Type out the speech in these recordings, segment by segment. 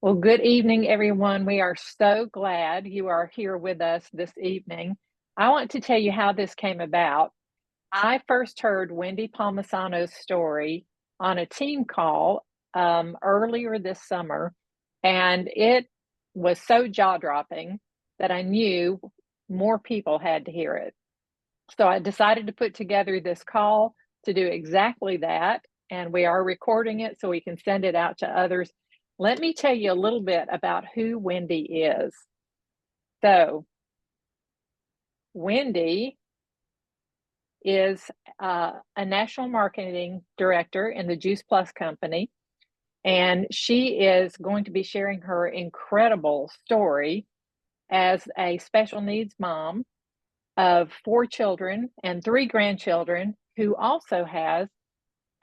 Well, good evening, everyone. We are so glad you are here with us this evening. I want to tell you how this came about. I first heard Wendy Palmisano's story on a team call earlier this summer, and it was so jaw-dropping that I knew more people had to hear it. So I decided to put together this call to do exactly that, and we are recording it so we can send it out to others. Let me tell you a little bit about who Wendy is. So, Wendy is a national marketing director in the Juice Plus company, and she is going to be sharing her incredible story as a special needs mom of 4 children and 3 grandchildren who also has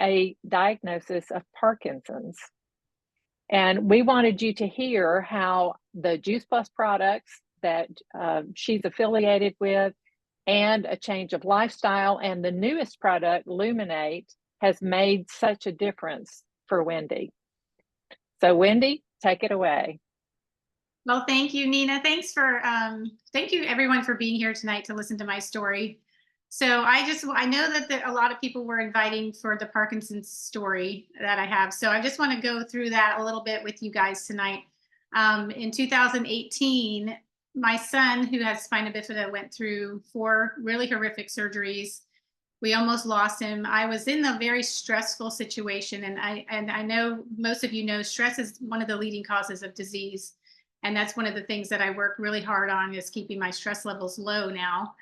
a diagnosis of Parkinson's. And we wanted you to hear how the Juice Plus products that she's affiliated with and a change of lifestyle and the newest product, Luminate, has made such a difference for Wendy. So, Wendy, take it away. Well, thank you, Nina. Thank you everyone for being here tonight to listen to my story. So I know that a lot of people were inviting for the Parkinson's story that I have. So I just want to go through that a little bit with you guys tonight. In 2018, my son, who has spina bifida, went through 4 really horrific surgeries. We almost lost him. I was in a very stressful situation, and I know most of you know stress is one of the leading causes of disease. And that's one of the things that I work really hard on, is keeping my stress levels low now.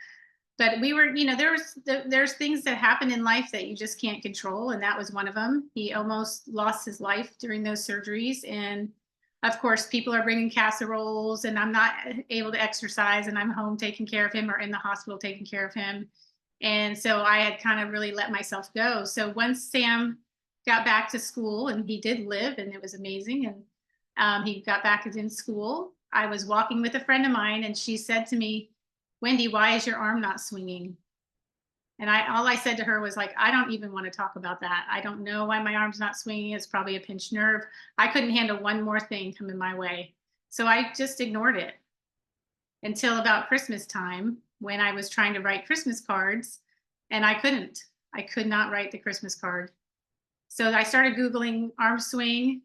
But we were, there's things that happen in life that you just can't control, and that was one of them. He almost lost his life during those surgeries, and of course people are bringing casseroles, and I'm not able to exercise, and I'm home taking care of him or in the hospital taking care of him. And so I had kind of really let myself go. So once Sam got back to school, and he did live, and it was amazing, and he got back in school, I was walking with a friend of mine, and she said to me, "Wendy, why is your arm not swinging?" And all I said to her was like, "I don't even want to talk about that. I don't know why my arm's not swinging. It's probably a pinched nerve." I couldn't handle one more thing coming my way. So I just ignored it until about Christmas time, when I was trying to write Christmas cards, and I couldn't. I could not write the Christmas card. So I started Googling arm swing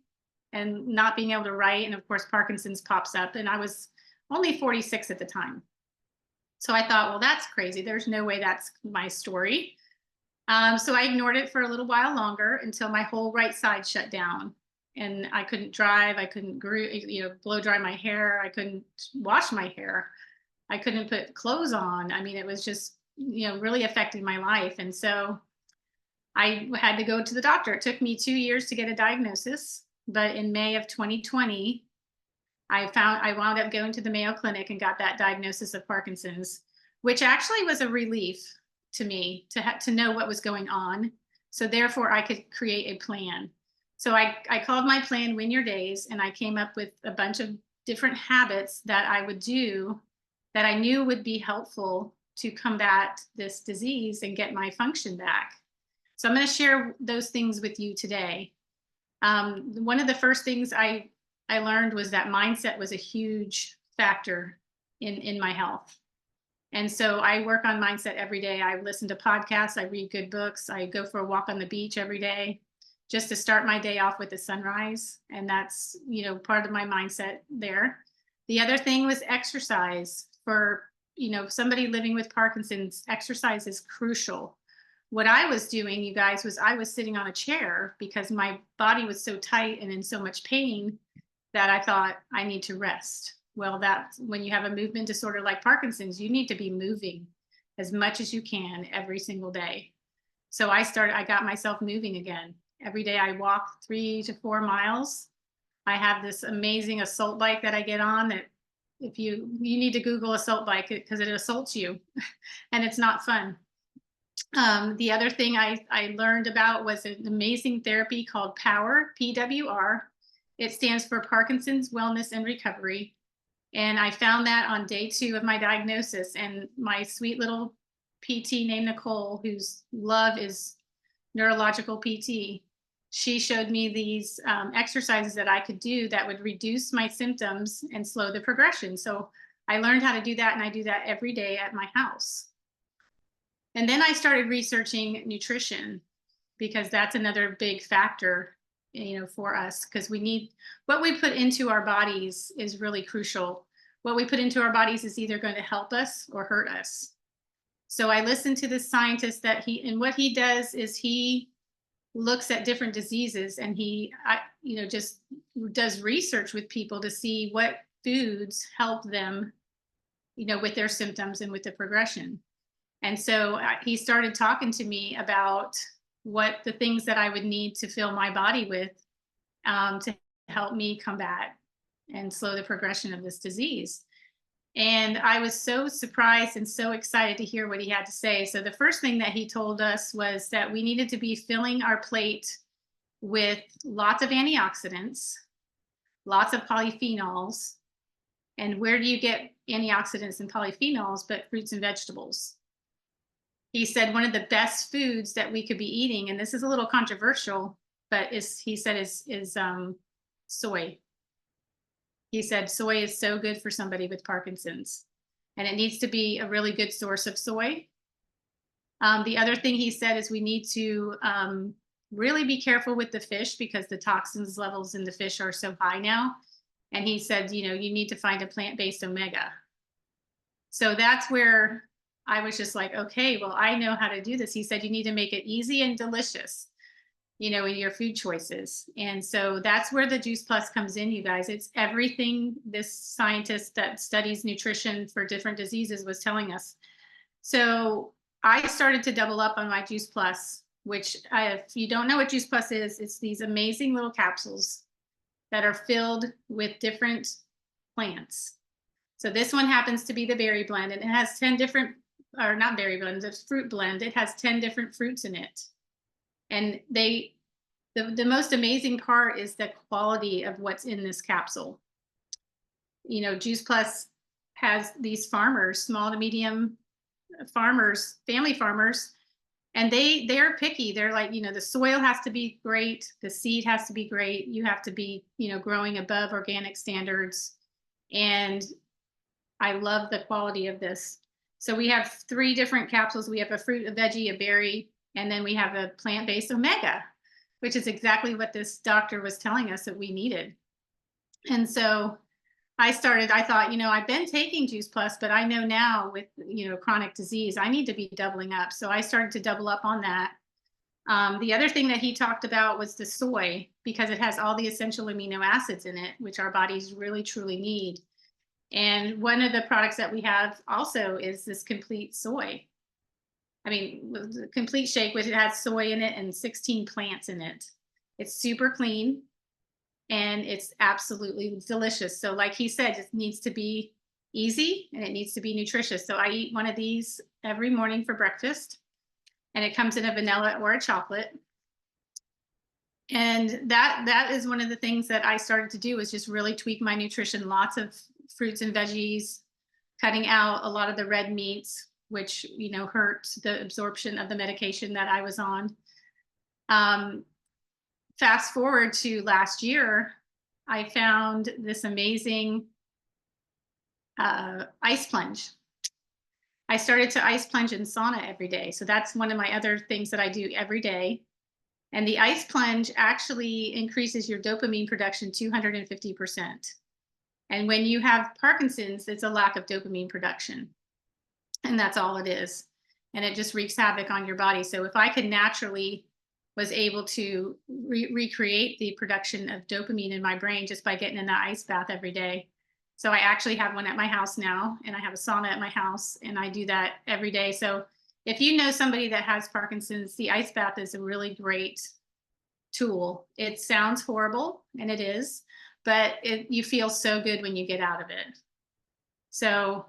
and not being able to write. And of course, Parkinson's pops up. And I was only 46 at the time. So I thought, well, that's crazy. There's no way that's my story. So I ignored it for a little while longer until my whole right side shut down. And I couldn't drive. I couldn't blow dry my hair. I couldn't wash my hair. I couldn't put clothes on. I mean, it was just, really affecting my life. And so I had to go to the doctor. It took me 2 years to get a diagnosis. But in May of 2020, I wound up going to the Mayo Clinic and got that diagnosis of Parkinson's, which actually was a relief to me to know what was going on. So therefore, I could create a plan. So I called my plan Win Your Days, and I came up with a bunch of different habits that I would do that I knew would be helpful to combat this disease and get my function back. So I'm going to share those things with you today. One of the first things I learned was that mindset was a huge factor in my health. And so I work on mindset every day. I listen to podcasts, I read good books, I go for a walk on the beach every day just to start my day off with the sunrise. And that's, part of my mindset there. The other thing was exercise. For, somebody living with Parkinson's, exercise is crucial. What I was doing, you guys, was I was sitting on a chair because my body was so tight and in so much pain that I thought, I need to rest. Well, when you have a movement disorder like Parkinson's, you need to be moving as much as you can every single day. So I got myself moving again. Every day I walk 3 to 4 miles. I have this amazing assault bike that I get on, that if you need to Google assault bike, because it assaults you and it's not fun. The other thing I learned about was an amazing therapy called POWER, PWR. It stands for Parkinson's Wellness and Recovery. And I found that on day 2 of my diagnosis. And my sweet little PT named Nicole, whose love is neurological PT, she showed me these exercises that I could do that would reduce my symptoms and slow the progression. So I learned how to do that, and I do that every day at my house. And then I started researching nutrition, because that's another big factor, for us, because we need what we put into our bodies is really crucial. What we put into our bodies is either going to help us or hurt us. So I listened to this scientist and what he does is he looks at different diseases, and just does research with people to see what foods help them, with their symptoms and with the progression. And so he started talking to me about what the things that I would need to fill my body with, to help me combat and slow the progression of this disease. And I was so surprised and so excited to hear what he had to say. So the first thing that he told us was that we needed to be filling our plate with lots of antioxidants, lots of polyphenols. And where do you get antioxidants and polyphenols but fruits and vegetables? He said one of the best foods that we could be eating, and this is a little controversial, but he said is soy. He said soy is so good for somebody with Parkinson's, and it needs to be a really good source of soy. The other thing he said is we need to really be careful with the fish, because the toxins levels in the fish are so high now. And he said, you need to find a plant-based omega. So that's where I was just like, okay, well, I know how to do this. He said, you need to make it easy and delicious, in your food choices. And so that's where the Juice Plus comes in, you guys. It's everything this scientist that studies nutrition for different diseases was telling us. So I started to double up on my Juice Plus, which if you don't know what Juice Plus is, it's these amazing little capsules that are filled with different plants. So this one happens to be the berry blend, and it has 10 different, or not berry blend, it's fruit blend. It has 10 different fruits in it. And the most amazing part is the quality of what's in this capsule. Juice Plus has these farmers, small to medium farmers, family farmers, and they're picky. They're like, the soil has to be great, the seed has to be great, you have to be, growing above organic standards. And I love the quality of this. So we have 3 different capsules. We have a fruit, a veggie, a berry, and then we have a plant-based omega, which is exactly what this doctor was telling us that we needed. And so I thought, I've been taking Juice Plus, but I know now with, chronic disease, I need to be doubling up. So I started to double up on that. The other thing that he talked about was the soy, because it has all the essential amino acids in it, which our bodies really, truly need. And one of the products that we have also is this complete soy. The complete shake, which it has soy in it and 16 plants in it. It's super clean and it's absolutely delicious. So like he said, it needs to be easy and it needs to be nutritious. So I eat one of these every morning for breakfast, and it comes in a vanilla or a chocolate. And that is one of the things that I started to do, is just really tweak my nutrition. Lots of fruits and veggies, cutting out a lot of the red meats, which, hurt the absorption of the medication that I was on. Fast forward to last year, I found this amazing ice plunge. I started to ice plunge in sauna every day. So that's one of my other things that I do every day. And the ice plunge actually increases your dopamine production 250%. And when you have Parkinson's, it's a lack of dopamine production. And that's all it is. And it just wreaks havoc on your body. So if I could naturally was able to recreate the production of dopamine in my brain just by getting in that ice bath every day. So I actually have one at my house now, and I have a sauna at my house, and I do that every day. So if you know somebody that has Parkinson's, the ice bath is a really great tool. It sounds horrible, and it is, but you feel so good when you get out of it. So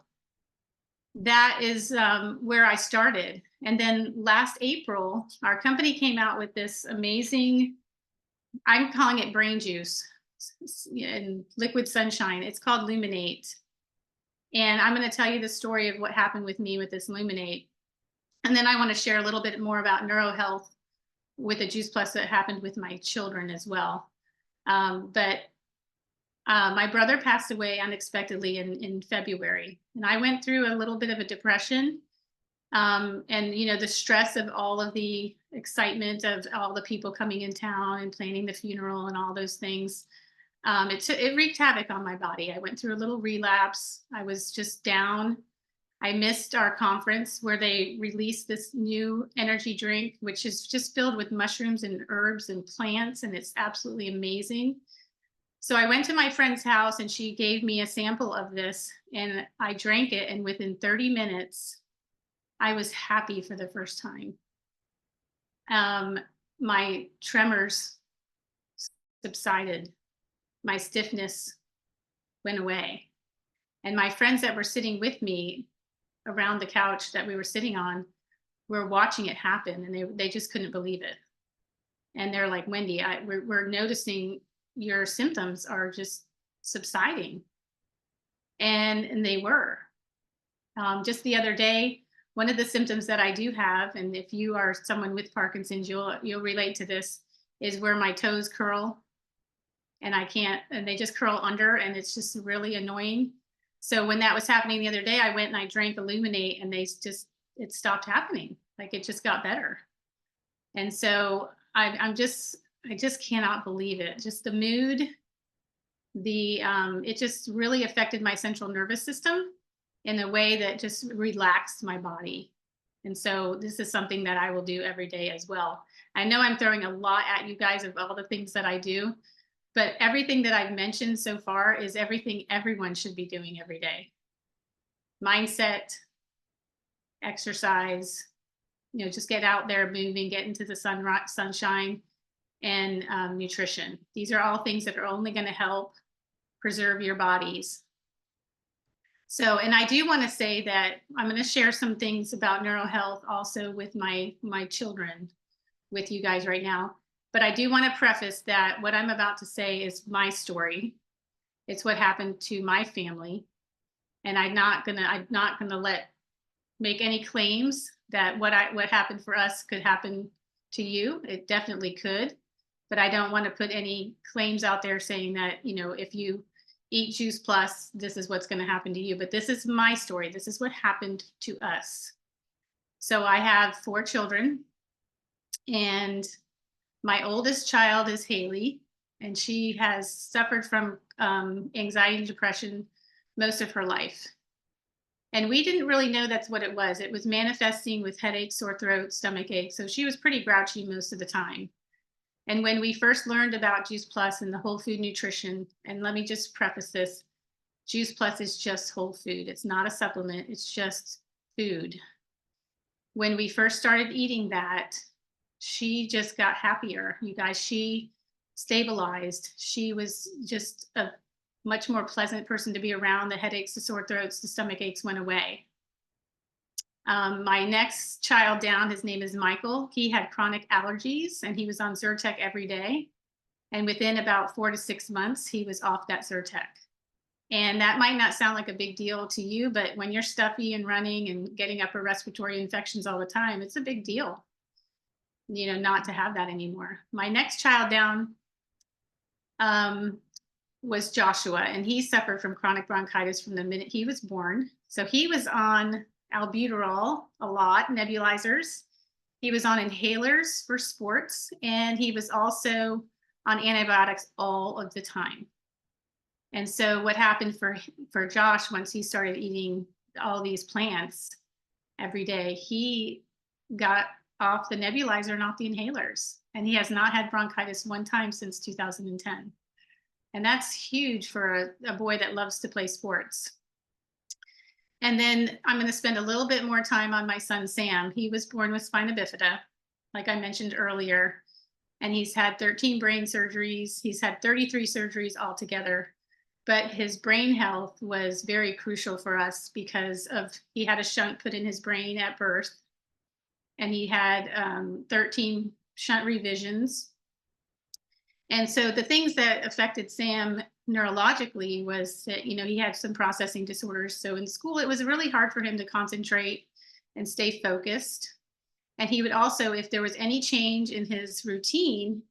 that is where I started. And then last April, our company came out with this amazing, I'm calling it brain juice and liquid sunshine. It's called Luminate. And I'm going to tell you the story of what happened with me with this Luminate. And then I want to share a little bit more about neurohealth with a Juice Plus that happened with my children as well. But my brother passed away unexpectedly in February, and I went through a little bit of a depression. And the stress of all of the excitement of all the people coming in town and planning the funeral and all those things, it wreaked havoc on my body. I went through a little relapse. I was just down. I missed our conference where they released this new energy drink, which is just filled with mushrooms and herbs and plants, and it's absolutely amazing. So I went to my friend's house and she gave me a sample of this, and I drank it, and within 30 minutes, I was happy for the first time. My tremors subsided. My stiffness went away. And my friends that were sitting with me around the couch that we were sitting on were watching it happen, and they just couldn't believe it. And they're like, Wendy, we're noticing your symptoms are just subsiding. And they were. Just the other day, one of the symptoms that I do have, and if you are someone with Parkinson's, you'll relate to this, is where my toes curl and they just curl under, and it's just really annoying. So when that was happening the other day, I went and I drank Luminate, and it stopped happening. Like, it just got better. And so I just cannot believe it. Just the mood, it just really affected my central nervous system in a way that just relaxed my body. And so this is something that I will do every day as well. I know I'm throwing a lot at you guys of all the things that I do, but everything that I've mentioned so far is everything everyone should be doing every day. Mindset, exercise, just get out there moving, get into the sunshine, and nutrition. These are all things that are only going to help preserve your bodies. So, and I do want to say that I'm going to share some things about neural health also with my children with you guys right now. But I do want to preface that what I'm about to say is my story. It's what happened to my family. And I'm not gonna make any claims that what happened for us could happen to you. It definitely could. But I don't want to put any claims out there saying that, if you eat Juice Plus, this is what's going to happen to you. But this is my story. This is what happened to us. So I have 4 children, and my oldest child is Haley, and she has suffered from anxiety and depression most of her life. And we didn't really know that's what it was. It was manifesting with headaches, sore throat, stomach aches. So she was pretty grouchy most of the time. And when we first learned about Juice Plus and the whole food nutrition, and let me just preface this, Juice Plus is just whole food. It's not a supplement, it's just food. When we first started eating that, she just got happier. You guys, she stabilized. She was just a much more pleasant person to be around. The headaches, the sore throats, the stomach aches went away. My next child down, his name is Michael. He had chronic allergies, and he was on Zyrtec every day. And within about 4 to 6 months, he was off that Zyrtec. And that might not sound like a big deal to you, but when you're stuffy and running and getting upper respiratory infections all the time, it's a big deal, not to have that anymore. My next child down was Joshua, and he suffered from chronic bronchitis from the minute he was born. So he was on albuterol a lot, nebulizers. He was on inhalers for sports, and he was also on antibiotics all of the time. And so what happened for Josh, once he started eating all these plants every day, he got off the nebulizer and off the inhalers. And he has not had bronchitis one time since 2010. And that's huge for a boy that loves to play sports. And then I'm going to spend a little bit more time on my son, Sam. He was born with spina bifida, like I mentioned earlier. And he's had 13 brain surgeries. He's had 33 surgeries altogether. But his brain health was very crucial for us because he had a shunt put in his brain at birth. And he had 13 shunt revisions. And so the things that affected Sam neurologically was that, he had some processing disorders. So in school, it was really hard for him to concentrate and stay focused. And he would also, if there was any change in his routine,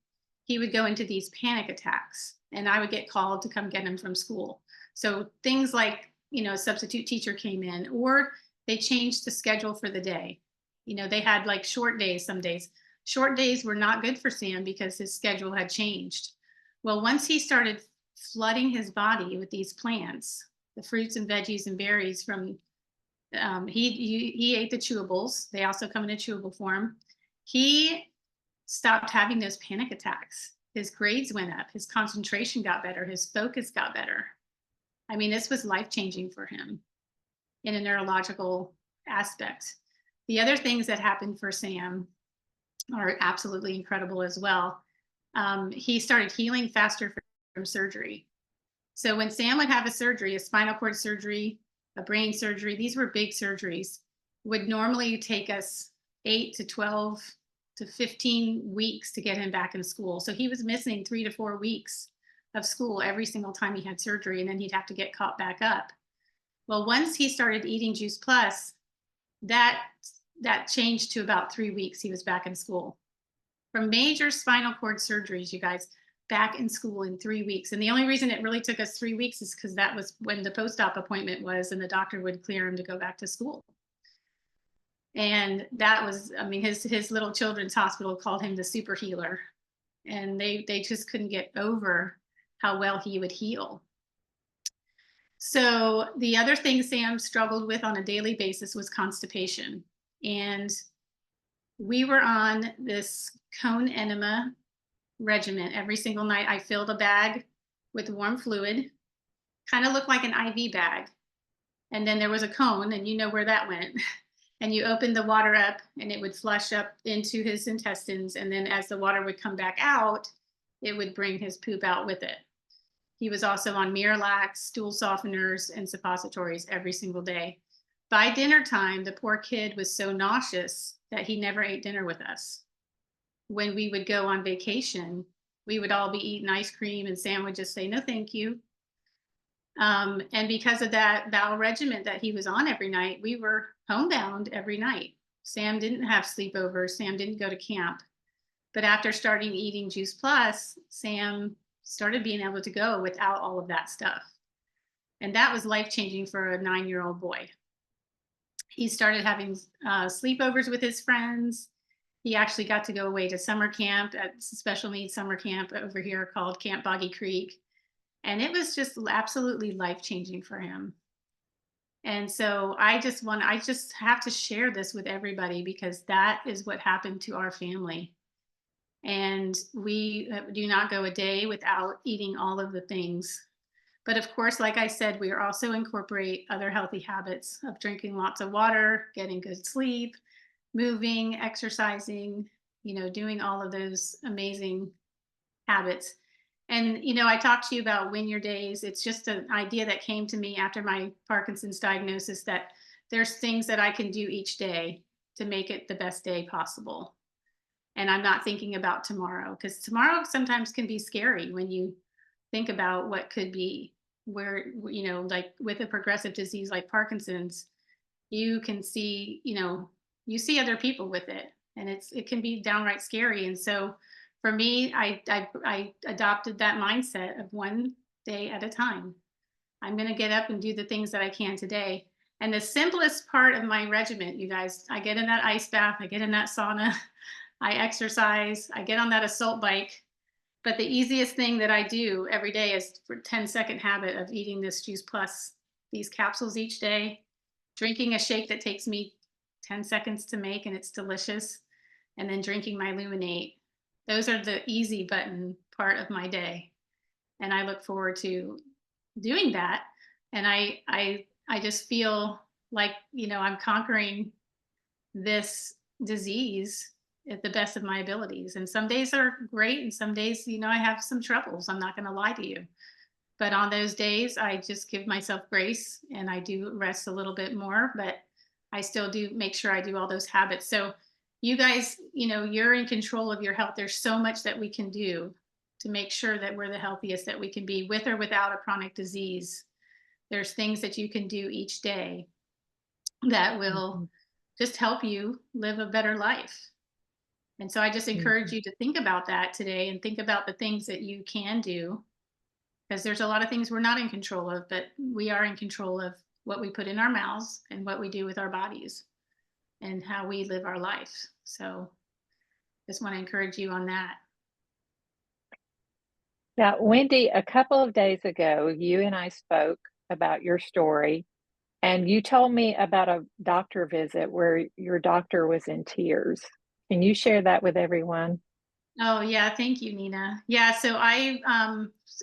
he would go into these panic attacks, and I would get called to come get him from school. So things like, a substitute teacher came in, or they changed the schedule for the day. They had like short days some days. Short days were not good for Sam because his schedule had changed. Well, once he started flooding his body with these plants, the fruits and veggies and berries from, he ate the chewables. They also come in a chewable form. He stopped having those panic attacks. His grades went up. His concentration got better. His focus got better. I mean, this was life-changing for him in a neurological aspect. The other things that happened for Sam are absolutely incredible as well. He started healing faster from surgery. So when Sam would have a surgery, a spinal cord surgery, a brain surgery, these were big surgeries, would normally take us 8 to 12 to 15 weeks to get him back in school. So he was missing 3 to 4 weeks of school every single time he had surgery, and then he'd have to get caught back up. Well, once he started eating Juice Plus, that changed to about 3 weeks. He was back in school. From major spinal cord surgeries, you guys, back in school in 3 weeks. And the only reason it really took us 3 weeks is because that was when the post-op appointment was, and the doctor would clear him to go back to school. And that was, I mean, his little children's hospital called him the super healer. And they just couldn't get over how well he would heal. So the other thing Sam struggled with on a daily basis was constipation. And we were on this cone enema regimen. Every single night I filled a bag with warm fluid, kind of looked like an IV bag. And then there was a cone, and you know where that went. And you opened the water up and it would flush up into his intestines. And then as the water would come back out, it would bring his poop out with it. He was also on Miralax, stool softeners, and suppositories every single day. By dinner time, the poor kid was so nauseous that he never ate dinner with us. When we would go on vacation, we would all be eating ice cream, and Sam would just say, no, thank you. And because of that bowel regimen that he was on every night, we were homebound every night. Sam didn't have sleepovers. Sam didn't go to camp. But after starting eating Juice Plus, Sam started being able to go without all of that stuff. And that was life-changing for a 9-year-old boy. He started having sleepovers with his friends. He actually got to go away to summer camp at special needs summer camp over here called Camp Boggy Creek. And it was just absolutely life-changing for him. And so I just have to share this with everybody, because that is what happened to our family. And we do not go a day without eating all of the things. But of course, like I said, we also incorporate other healthy habits of drinking lots of water, getting good sleep, moving, exercising, doing all of those amazing habits. And, I talked to you about win your days. It's just an idea that came to me after my Parkinson's diagnosis, that there's things that I can do each day to make it the best day possible. And I'm not thinking about tomorrow, because tomorrow sometimes can be scary when you think about what could be, where, like with a progressive disease like Parkinson's, you can see, you see other people with it, and it can be downright scary. And so for me, I adopted that mindset of one day at a time. I'm going to get up and do the things that I can today. And the simplest part of my regimen, you guys, I get in that ice bath, I get in that sauna, I exercise, I get on that assault bike. But the easiest thing that I do every day is for 10-second habit of eating this Juice Plus, these capsules each day, drinking a shake that takes me 10 seconds to make, and it's delicious, and then drinking my Luminate. Those are the easy button part of my day. And I look forward to doing that. And I just feel like, I'm conquering this disease at the best of my abilities. And some days are great, and some days, I have some troubles. I'm not going to lie to you. But on those days, I just give myself grace, and I do rest a little bit more, but I still do make sure I do all those habits. So you guys, you're in control of your health. There's so much that we can do to make sure that we're the healthiest that we can be, with or without a chronic disease. There's things that you can do each day that will just help you live a better life. And so I just encourage Mhm. you to think about that today and think about the things that you can do, because there's a lot of things we're not in control of, but we are in control of what we put in our mouths and what we do with our bodies and how we live our life. So just want to encourage you on that. Now, Wendy, a couple of days ago, you and I spoke about your story, and you told me about a doctor visit where your doctor was in tears. Can you share that with everyone? Oh, yeah. Thank you, Nina. Yeah. So I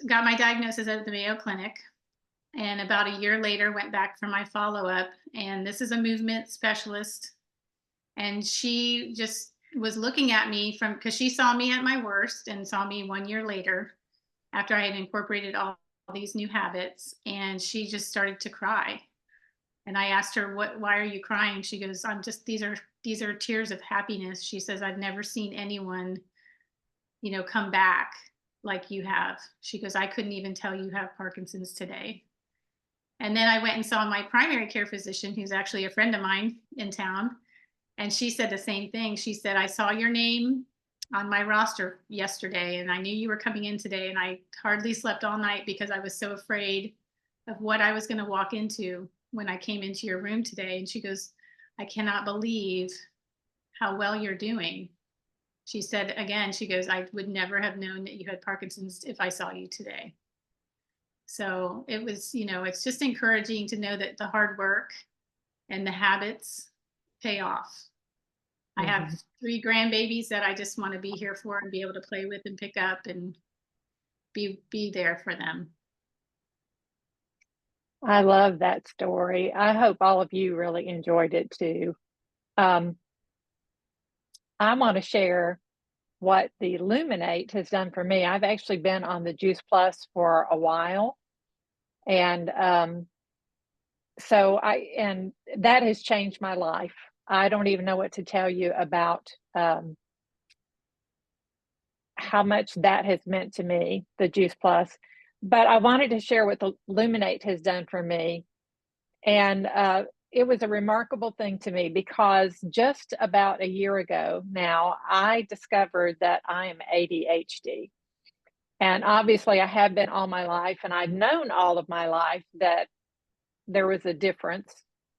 got my diagnosis at the Mayo Clinic, and about a year later went back for my follow up. And this is a movement specialist. And she just was looking at me from, because she saw me at my worst and saw me 1 year later after I had incorporated all these new habits. And she just started to cry. And I asked her, why are you crying? She goes, I'm just, these are tears of happiness. She says, I've never seen anyone, come back like you have. She goes, I couldn't even tell you have Parkinson's today. And then I went and saw my primary care physician, who's actually a friend of mine in town. And she said the same thing. She said, I saw your name on my roster yesterday, and I knew you were coming in today. And I hardly slept all night because I was so afraid of what I was going to walk into when I came into your room today. And she goes, I cannot believe how well you're doing. She said again, she goes, I would never have known that you had Parkinson's if I saw you today. So it was, it's just encouraging to know that the hard work and the habits pay off. I have Mhm. 3 grandbabies that I just want to be here for and be able to play with and pick up and be there for them. I love that story. I hope all of you really enjoyed it too. Um, I want to share what the Luminate has done for me. I've actually been on the Juice Plus for a while, and and that has changed my life. I don't even know what to tell you about how much that has meant to me, the Juice Plus. But I wanted to share what the Luminate has done for me. And it was a remarkable thing to me because just about a year ago now, I discovered that I am ADHD. And obviously, I have been all my life, and I've known all of my life that there was a difference,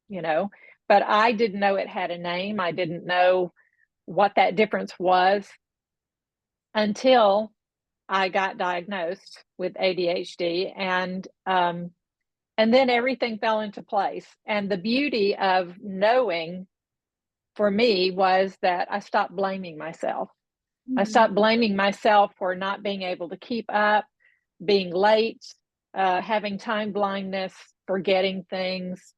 you know, but I didn't know it had a name. I didn't know what that difference was until I got diagnosed with ADHD, and then everything fell into place. And the beauty of knowing for me was that I stopped blaming myself. I Mhm. stopped blaming myself for not being able to keep up, being late, having time blindness, forgetting things.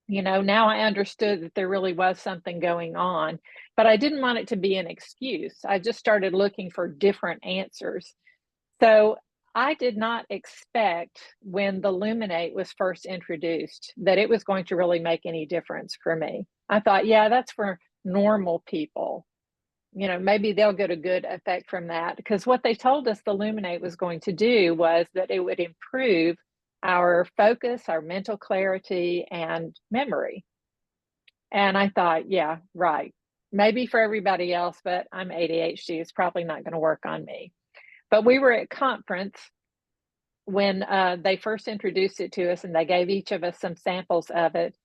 Now I understood that there really was something going on, but I didn't want it to be an excuse. I just started looking for different answers. So I did not expect when the Luminate was first introduced that it was going to really make any difference for me. I thought, yeah, that's for normal people. Maybe they'll get a good effect from that, because what they told us the Luminate was going to do was that it would improve our focus, our mental clarity, and memory. And I thought, yeah, right. Maybe for everybody else, but I'm ADHD. It's probably not going to work on me. But we were at conference when they first introduced it to us, and they gave each of us some samples of it.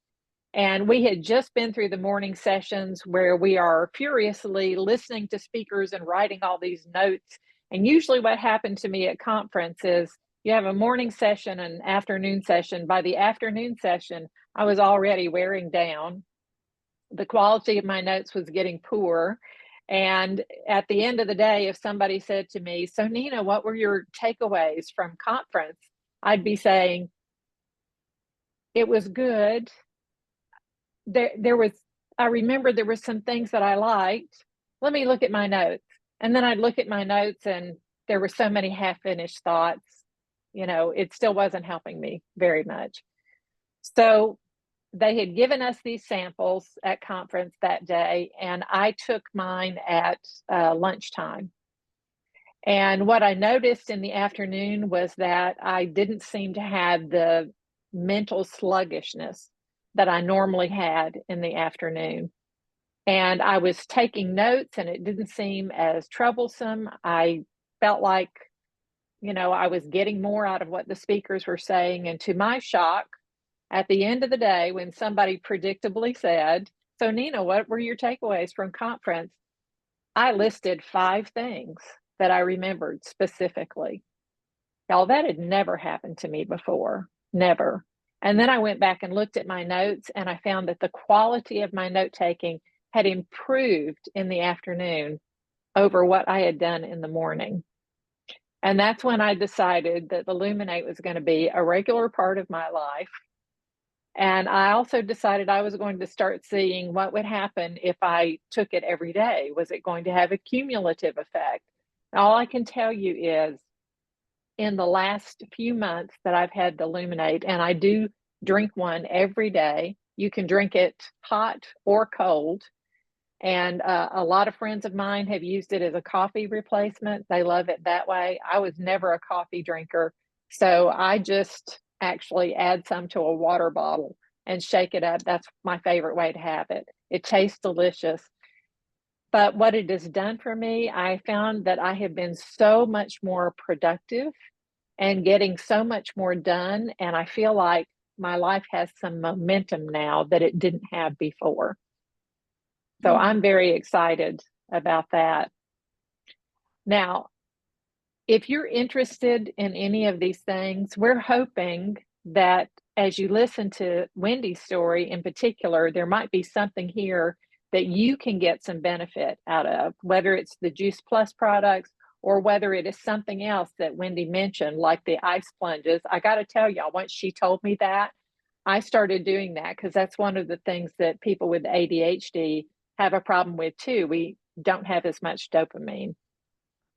And we had just been through the morning sessions where we are furiously listening to speakers and writing all these notes. And usually, what happened to me at conference is you have a morning session and an afternoon session. By the afternoon session, I was already wearing down. The quality of my notes was getting poor. And at the end of the day, if somebody said to me, "So, Nina, what were your takeaways from conference?" I'd be saying, "It was good. There was, I remember there were some things that I liked. Let me look at my notes." And then I'd look at my notes, and there were so many half finished thoughts. It still wasn't helping me very much. So they had given us these samples at conference that day, and I took mine at lunchtime. And what I noticed in the afternoon was that I didn't seem to have the mental sluggishness that I normally had in the afternoon. And I was taking notes and it didn't seem as troublesome. I felt like, I was getting more out of what the speakers were saying. And to my shock, at the end of the day, when somebody predictably said, "So, Nina, what were your takeaways from conference?" I listed 5 things that I remembered specifically. Y'all, that had never happened to me before, never. And then I went back and looked at my notes, and I found that the quality of my note taking had improved in the afternoon over what I had done in the morning. And that's when I decided that the Luminate was going to be a regular part of my life. And I also decided I was going to start seeing what would happen if I took it every day. Was it going to have a cumulative effect? All I can tell you is in the last few months that I've had the Luminate, and I do drink one every day. You can drink it hot or cold. And a lot of friends of mine have used it as a coffee replacement. They love it that way. I was never a coffee drinker, so I just actually add some to a water bottle and shake it up. That's my favorite way to have it. It tastes delicious. But what it has done for me, I found that I have been so much more productive and getting so much more done. And I feel like my life has some momentum now that it didn't have before. So I'm very excited about that. Now, if you're interested in any of these things, we're hoping that as you listen to Wendy's story in particular, there might be something here that you can get some benefit out of, whether it's the Juice Plus products or whether it is something else that Wendy mentioned, like the ice plunges. I got to tell y'all, once she told me that, I started doing that because that's one of the things that people with ADHD have a problem with too. We don't have as much dopamine.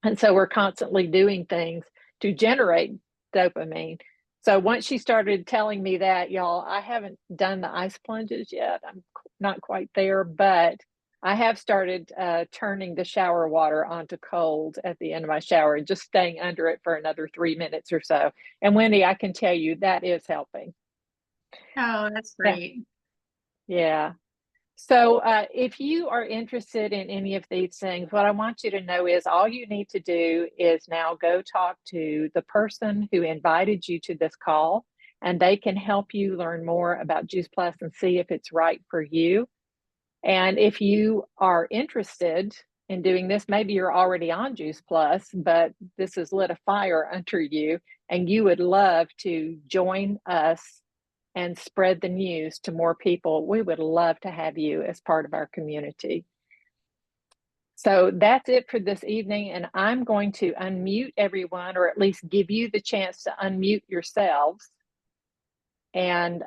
And so we're constantly doing things to generate dopamine. So once she started telling me that, y'all, I haven't done the ice plunges yet. I'm not quite there, but I have started turning the shower water onto cold at the end of my shower and just staying under it for another 3 minutes or so. And Wendy, I can tell you that is helping. Oh, that's great. Yeah. So if you are interested in any of these things, what I want you to know is all you need to do is now go talk to the person who invited you to this call, and they can help you learn more about Juice Plus and see if it's right for you. And if you are interested in doing this, maybe you're already on Juice Plus, but this has lit a fire under you, and you would love to join us and spread the news to more people, we would love to have you as part of our community. So that's it for this evening, and I'm going to unmute everyone, or at least give you the chance to unmute yourselves, and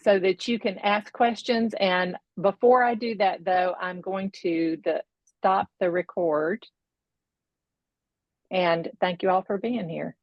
so that you can ask questions. And before I do that, though, I'm going to stop the record. And thank you all for being here.